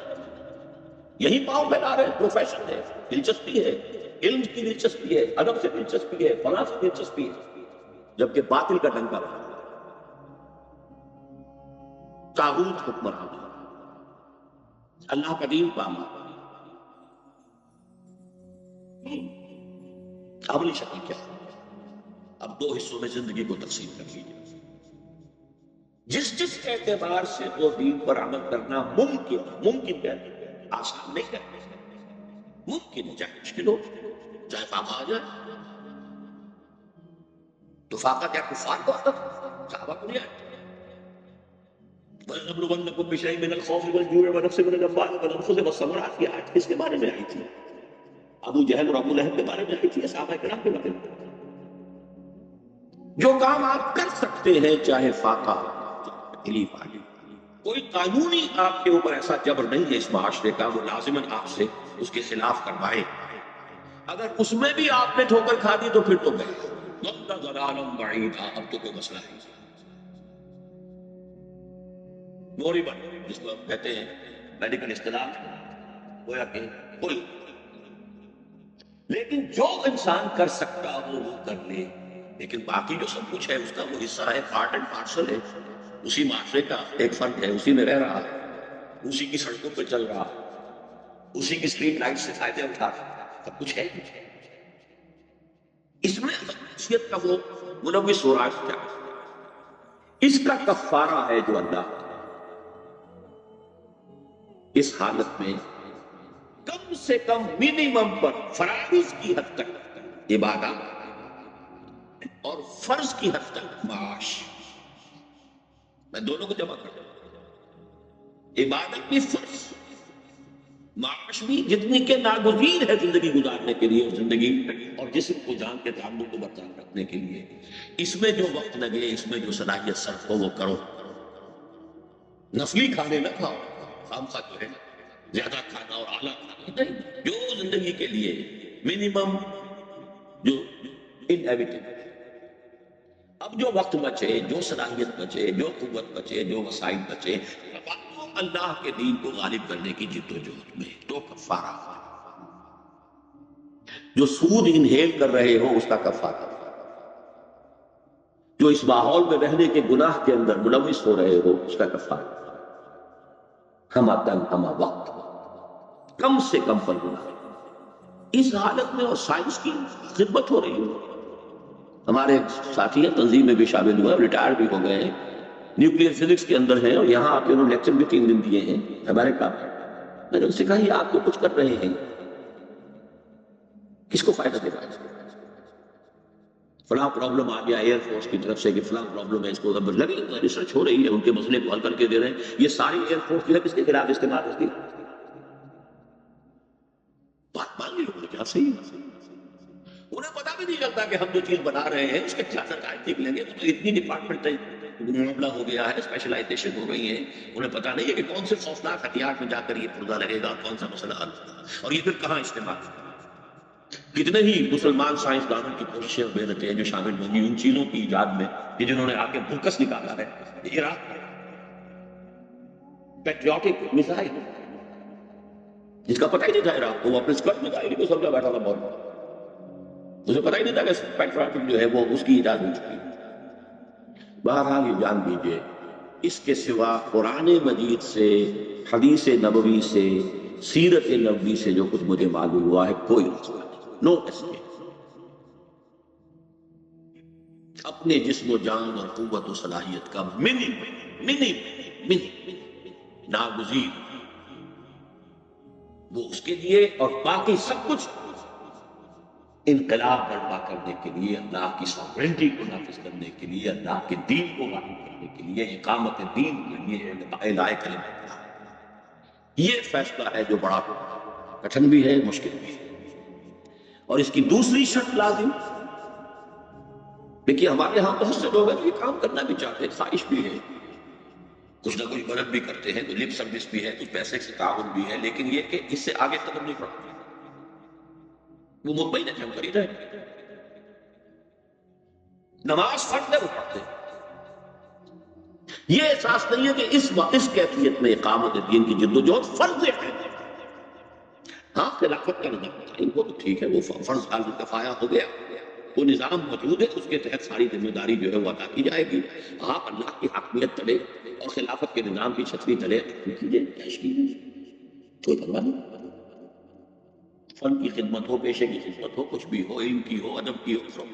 یہی پاؤں پھیلا رہے ہیں. پروفیشن ہے، دلچسپی ہے، علم کی دلچسپی ہے، ادب سے دلچسپی ہے، فلاں سے دلچسپی ہے، جبکہ باطل کا ڈنکا بجا، طاغوت حکمران، اللہ کا دین پاما. عملی شکل کیا؟ اب دو حصوں میں زندگی کو تقسیم کر لیجیے. جس اعتبار سے وہ دین پر عمل کرنا ممکن ہے، آسان نہیں ہے، ممکن ہے، چاہے مشکل ہو، چاہے فاقہ آ جائے. تو فاقہ کیا کفار کو آتا تھا؟ صحابہ کو نہیں آتا. وَلَنَبْلُوَنَّكُمْ بِشَيْءٍ مِّنَ الْخَوْفِ وَالْجُوعِ وَنَقْصٍ مِّنَ الْأَمْوَالِ وَالْأَنفُسِ وَالثَّمَرَاتِ. کی آیت کس کے بارے میں آئی تھی؟ ابو جہل اور ابو لہب کے بارے میں آئی تھی، صحابہ کرام کے بارے میں. جو کام آپ کر سکتے ہیں چاہے فاقہ تکلیف آ جائے، کوئی قانونی آپ کے اوپر ایسا جبر نہیں ہے اس معاشرے کا وہ لازماً آپ سے اس کے خلاف کروائے. اگر اس میں بھی آپ نے ٹھوکر کھا دی تو پھر تو گئے ضلالًا بعیدا. اب تو کوئی مسئلہ ہے موری بن، جس کو ہم کہتے ہیں میڈیکل اصطلاح گویا کہ کوئی. لیکن جو انسان کر سکتا ہو وہ کر لے. لیکن باقی جو سب کچھ ہے اس کا وہ حصہ ہے، پارٹ اینڈ پارسل ہے، اسی معاشرے کا ایک فرد ہے، اسی میں رہ رہا ہے، اسی کی سڑکوں پہ چل رہا ہے، اسی کی اسٹریٹ لائٹ سے فائدے اٹھا رہا، سب کچھ ہے. اس میں شخصیت کا وہ ملوث ہو رہا ہے کیا؟ اس کا کفارہ ہے جو اللہ اس حالت میں کم سے کم منیمم پر فرائض کی حد تک عبادت اور فرض کی حد تک معاش. میں دونوں کو جمع کرتا ہوں. عبادت بھی فرض، معاش بھی جتنی کہ ناگزیر ہے زندگی گزارنے کے لیے، اور زندگی اور جسم کو جان کے تعلق کو برقرار رکھنے کے لیے. اس میں جو وقت لگے، اس میں جو صلاحیت صرف ہو وہ کرو. نفلی کھانے نہ کھاؤ، خامخواہ جو ہے زیادہ کھانا اور اعلیٰ کھانا نہیں، جو زندگی کے لیے منیمم جو انیویٹیبل. اب جو وقت بچے، جو صلاحیت بچے، جو قوت بچے، جو وسائل بچے، اللہ کے دین کو غالب کرنے کی جد و جہد میں تو کفارہ. جو سود انہیل کر رہے ہو اس کا کفارہ، جو اس ماحول میں رہنے کے گناہ کے اندر ملوث ہو رہے ہو اس کا کفارہ. ہمہ تن ہمہ وقت، کم سے کم پر گناہ. اس حالت میں اور سائنس کی خدمت ہو رہی ہو. ہمارے ساتھی ہیں تنظیم میں بھی شامل ہوئے، ریٹائر بھی ہو گئے ہیں، نیوکلیر فزکس کے اندر ہیں، اور یہاں آ کے انہوں نے لیکچر بھی 3 دن دیے ہیں امریکہ میں. میں نے ان سے کہا یہ آپ جو کچھ کر رہے ہیں کس کو فائدہ دے رہا ہے؟ فلاں پرابلم آ گیا ایئر فورس کی طرف سے کہ فلاں پرابلم ہے، اس کو اب لگی ریسرچ ہو رہی ہے، ان کے مسئلے کو حل کر کے دے رہے ہیں. یہ ساری ایئر فورس جو ہے کس کے خلاف استعمال ہوتی ہے؟ بات مان لی لوگوں نے کیا صحیح ہے. انہیں پتا بھی نہیں چلتا کہ ہم جو چیز بنا رہے ہیں اس کے کیا نتائج نکلیں گے. تو اتنی ڈپارٹمنٹ معاملہ ہو گیا ہے، اسپیشلائزیشن ہو گئی ہے، انہیں پتا نہیں ہے کہ کون سے خوفناک ہتھیار میں جا کر یہ پردہ لگے گا، کون سا مسئلہ حل ہوگا، اور یہ پھر کہاں استعمال ہوگا. کتنے ہی مسلمان سائنسدانوں کی کوششیں اور محنتیں جو شامل ہوں گی ان چیزوں کی ایجاد میں کہ جنہوں نے آ کے بھوکس نکالا ہے. عراق پیٹریوٹک میزائل جس کا پتہ ہی نہیں تھا عراق کو، وہ اپنے اسکرٹ میں دائری کو سمجھا بیٹھا تھا بہت. اسے پتہ ہی نہیں تھا کہ پیٹریوٹک جو ہے وہ اس کی ایجاد ہو چکی ہے. بہرحال یہ جان لیجیے اس کے سوا قرآن مجید سے، حدیث نبوی سے، سیرت نبوی سے جو کچھ مجھے معلوم ہوا ہے کوئی رستہ نہیں، نو اسکیپ. اپنے جسم و جان اور قوت و صلاحیت کا منیمم ناگزیر وہ اس کے لیے، اور باقی سب کچھ انقلاب برپا کرنے کے لیے، اللہ کی سوورنٹی کو نافذ کرنے کے لیے، اللہ کے دین کو غالب کرنے کے لیے، اقامت دین کے لیے، اعلاء کلمہ اللہ. یہ فیصلہ ہے جو بڑا کٹھن بھی ہے، مشکل بھی ہے. اور اس کی دوسری شرط لازم، دیکھیے ہمارے یہاں بہت سے لوگ ہیں جو یہ کام کرنا بھی چاہتے ہیں، خواہش بھی ہے، کچھ نہ کچھ مدد بھی کرتے ہیں، کچھ لپ سروس بھی ہے، کچھ پیسے سے تعاون بھی ہے، لیکن یہ کہ اس سے آگے قدم نہیں بڑھتے. وہ مطمئن ہے کہ ہم کر ہی رہے. نماز فرض ہے وہ پڑھتے ہیں. یہ احساس نہیں ہے کہ اس کیفیت میں اقامت دین کی جدوجہد فرض ہے. ہاں خلافت کا نظام وہ تو ٹھیک ہے، وہ فرض حال کفایہ ہو گیا، وہ نظام موجود ہے، اس کے تحت ساری ذمہ داری جو ہے وہ ادا کی جائے گی. آپ اللہ کی حاکمیت تلے اور خلافت کے نظام کی چھتری تلے کیجیے، پیش کیجیے، کوئی پرواہ نہیں. فن کی خدمت ہو، پیشے کی خدمت ہو، کچھ بھی ہو، علم کی ہو، ادب کی ہو،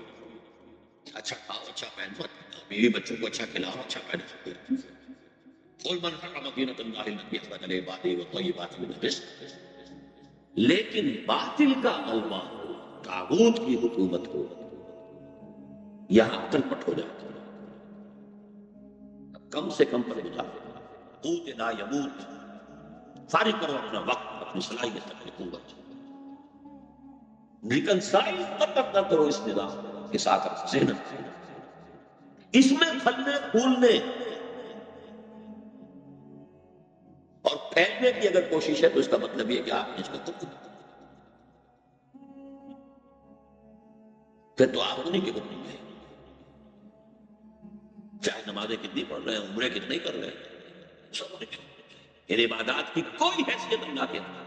اچھا کھاؤ، اچھا پہنو، بیوی بچوں کو اچھا کھلاؤ، اچھا پہنو. قل من حرم زینۃ اللہ التی اخرج لعباده والطیبات من الرزق. لیکن باطل کا غلبہ ہو، طاغوت کی حکومت ہو، یہاں عقل پٹ ہو جاتا ہے. کم سے کم پر گزارو، قوت لا یموت، فارغ کرو اپنا وقت، اپنی صلاحیت، اپنی قوت. ریکنسائل تب تک نہ کرو اس نظام کے ساتھ اپنا ذہن. اس میں پھلنے پھولنے اور پھیلنے کی اگر کوشش ہے تو اس کا مطلب یہ کہ آپ نے اس کو ترک دیا، پھر تو آپ انہیں کے حکم میں، چاہے نمازیں کتنی پڑھ رہے ہیں، عمرے کتنے کر رہے ہیں، سب انہیں کے حکم میں. ان عبادات کی کوئی حیثیت اللہ کے نہیں.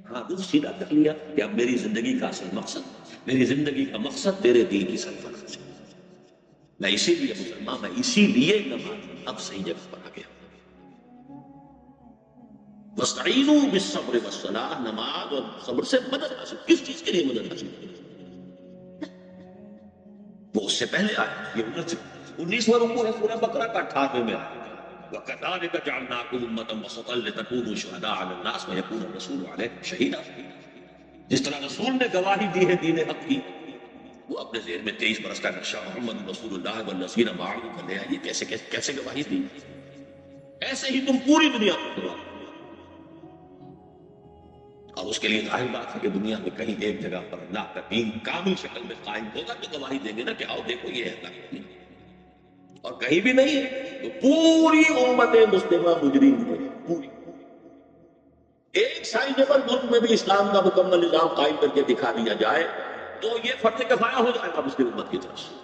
ہاں وہ سیدھا کر لیا کہ اب میری زندگی کا اصل مقصد، میری زندگی کا مقصد تیرے دین کی سرفراز ہے. میں اسی لیے مسلمان، میں اسی لیے نماز اب صحیح جگہ پر آ گیا. وَاسْتَعِينُوا بِالصَّبْرِ وَالصَّلَاةِ، نماز اور صبر سے مدد حاصل. کس چیز کے لیے مدد حاصل کریں؟ وہ اس سے پہلے آیا، یہ 19واں رکوع ہے سورہ بقرہ کا 58ویں میں آیا. وَكَذَلِكَ جَعَلْنَاكُمْ أُمَّةً وَسَطًا لِتَكُونُوا شُهَدَاءَ عَلَى النَّاسِ وَيَكُونَ الرَّسُولُ عَلَيْكُمْ شَهِيدًا۔ جس طرح رسول نے گواہی دی ہے دین حق کی، وہ اپنے ذہن میں 23 برس کا نقشہ محمد رسول اللہ والذین معہ کا لے آئیے، کیسے گواہی دی؟ ایسے ہی تم پوری دنیا کو کروا، اور اس کے لیے ظاہر بات ہے کہ دنیا میں کہیں ایک جگہ پر اللہ کا دین کامل شکل میں قائم ہوگا تو گواہی دیں گے نا کہ آؤ دیکھو یہ ہے اللہ کا دین، اور کہیں بھی نہیں ہے تو پوری امت مسلمہ مجرم ہے، پوری ایک ساری جگہ ملک میں بھی اسلام کا مکمل نظام قائم کر کے دکھا دیا جائے تو یہ فرض کفایہ ہو جائے گا مسلم امت کی طرف سے،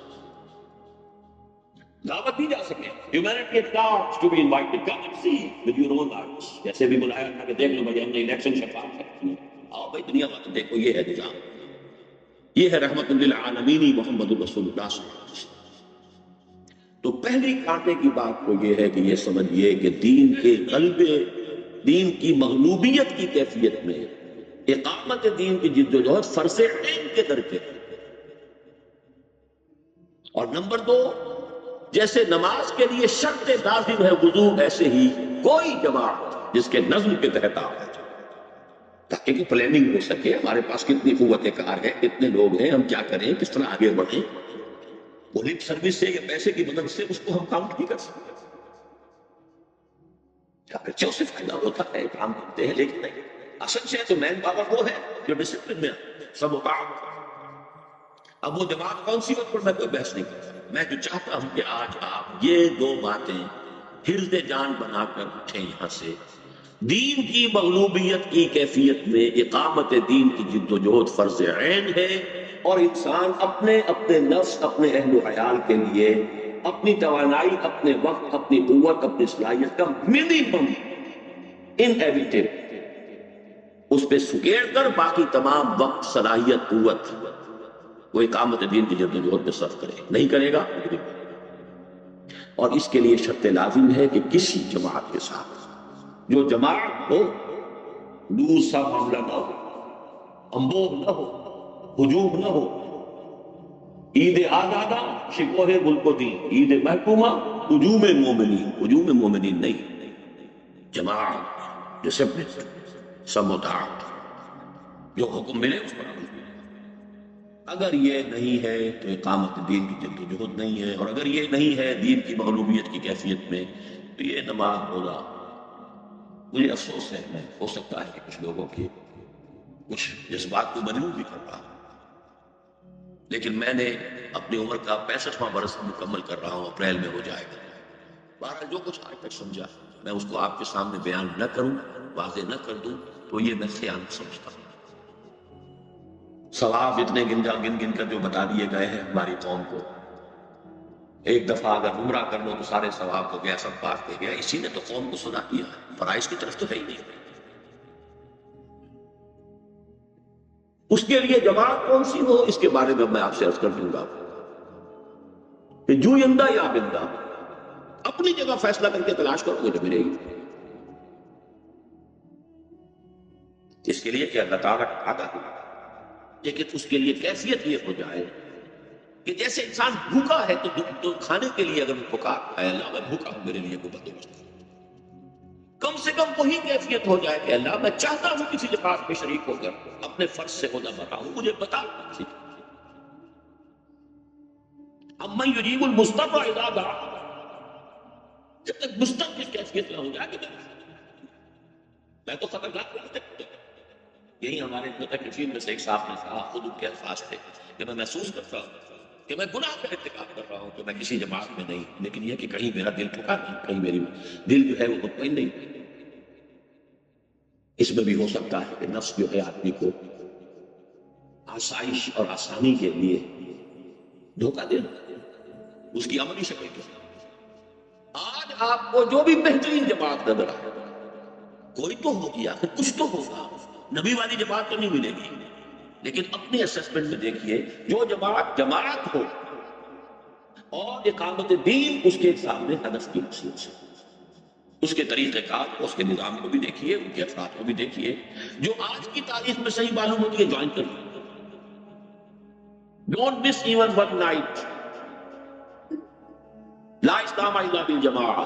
دعوت دی جا سکے humanity at large to be invited, come and see with your own eyes، جیسے بھی بلایا تھا کہ دیکھ لو بھائی ہم نے الیکشن شفاف کرتی ہے، آؤ بھائی دنیا میں دیکھو یہ ہے نظام، یہ ہے رحمت للعالمین محمد الرسول اللہ صلی اللہ علیہ وسلم۔ تو پہلی کانٹے کی بات تو یہ ہے کہ یہ سمجھیے کہ دین کے غلبے، دین کی مغلوبیت کی کیفیت میں اقامت دین کی جدوجہد فرض عین کے درجے، اور نمبر 2، جیسے نماز کے لیے شرط لازم ہے وضو، ایسے ہی کوئی جماعت جس کے نظم کے تحت آ جائے تاکہ کہ پلاننگ ہو سکے، ہمارے پاس کتنی قوت کار ہے، کتنے لوگ ہیں، ہم کیا کریں، کس طرح آگے بڑھیں، وہ لپ سروس سے یا پیسے کی مدد سے اس کو ہم کاؤنٹ نہیں کر سکتے، اگرچہ اس سے فائدہ ہوتا ہے، کام کرتے ہیں، لیکن نہیں، اصل سے تو مین پاور وہ ہے جو ڈسپلن میں سب ہوتا۔ اب وہ جماعت کون سی وقت پر میں کوئی بحث نہیں کرتا، میں جو چاہتا ہوں کہ آج آپ یہ 2 باتیں حرز جان بنا کر اٹھیں یہاں سے، دین کی مغلوبیت کی کیفیت میں اقامت دین کی جدوجہد فرض عین ہے، اور انسان اپنے نفس، اپنے اہل و عیال کے لیے اپنی توانائی، اپنے وقت، اپنی قوت، اپنی صلاحیت کا منیمم انہیبیٹڈ اس پہ سکیڑ کر باقی تمام وقت، صلاحیت، قوت وہ اقامت دین کی جدوجہد میں صرف کرے، نہیں کرے گا۔ اور اس کے لیے شرط لازم ہے کہ کسی جماعت کے ساتھ، جو جماعت ہو، لوز سا معاملہ نہ ہو، امبوہ نہ ہو، ہجوم نہ ہو، عید آزادہ شکوہ ملک و دین، عید محکومہ ہجوم مومنین نہیں، جماعت ڈسپلن سمودات، جو حکم ملے اس پر عمل کرے۔ اگر یہ نہیں ہے تو اقامت دین کی جدوجہد نہیں ہے، اور اگر یہ نہیں ہے دین کی مغلوبیت کی کیفیت میں تو یہ نماز روزہ، مجھے افسوس ہے، میں ہو سکتا ہے کہ کچھ لوگوں کی کچھ جذبات کو مجبور بھی کر رہا ہوں، لیکن میں نے اپنی عمر کا 65واں برس مکمل کر رہا ہوں، اپریل میں ہو جائے گا۔ بہرحال جو کچھ آج تک سمجھا میں اس کو آپ کے سامنے بیان نہ کروں، واضح نہ کر دوں تو یہ میں خیانت سمجھتا ہوں۔ ثواب اتنے گن کر جو بتا دیے گئے ہیں ہماری قوم کو، ایک دفعہ اگر عمرہ کر لو تو سارے ثواب ہو گیا، سب بات دے گیا، اسی نے تو قوم کو سنا دیا ہے، فرائض کی طرف تو ہے ہی نہیں۔ اس کے لیے جماعت کون سی ہو، اس کے بارے میں میں آپ سے عرض کر دوں گا کہ جویندہ یا بندہ، اپنی جگہ فیصلہ کر کے تلاش کرو گے جو ملے گی۔ اس کے لیے کہ اللہ تعالیٰ آتا ہے، لیکن اس کے لیے کیفیت یہ ہو جائے کہ جیسے انسان بھوکا ہے تو کھانے کے لیے اگر پکار ہے اللہ میں بھوکا ہوں، میرے لیے کوئی بندوبست، کم سے کم وہی کیفیت ہو جائے کہ اللہ میں چاہتا ہوں کسی لباس میں شریک ہو کر اپنے فرض سے ہونا بتاؤں، مجھے بتا۔ امن یجیب المضطر اذا دعا، جب تک مضطر کی کیفیت نہ ہو جائے کہ میں تو خطرناک راستے پر، یہی ہمارے متکلمین میں سے ایک صاحب نے کہا، خود ان کے الفاظ تھے کہ میں محسوس کرتا ہوں کہ میں گناہ کا ارتکاب کر رہا ہوں، کہ میں کسی جماعت میں نہیں، لیکن یہ کہ کہیں میرا دل ٹھکا نہیں، کہیں میری دل جو ہے وہ مطمئن نہیں۔ اس میں بھی ہو سکتا ہے کہ نفس جو ہے آدمی کو آسائش اور آسانی کے لیے دھوکہ دے، اس کی عملی شکل کے آج آپ کو جو بھی بہترین جماعت نظر آئے، کوئی تو ہوگی، آخر کچھ تو ہوگا، نبی والی جماعت تو نہیں ملے گی، لیکن اپنے اسسمنٹ میں دیکھیے جو جماعت ہو اور اقامت دین اس کے سامنے ہدف کی حیثیت سے، اس کے طریقہ کار، اس کے نظام کو بھی دیکھیے، ان کے افراد کو بھی دیکھیے، جو آج کی تاریخ میں صحیح معلوم ہوتی ہے جوائن کریے۔ Don't miss even one night, لا اسلام الا بالجماعہ،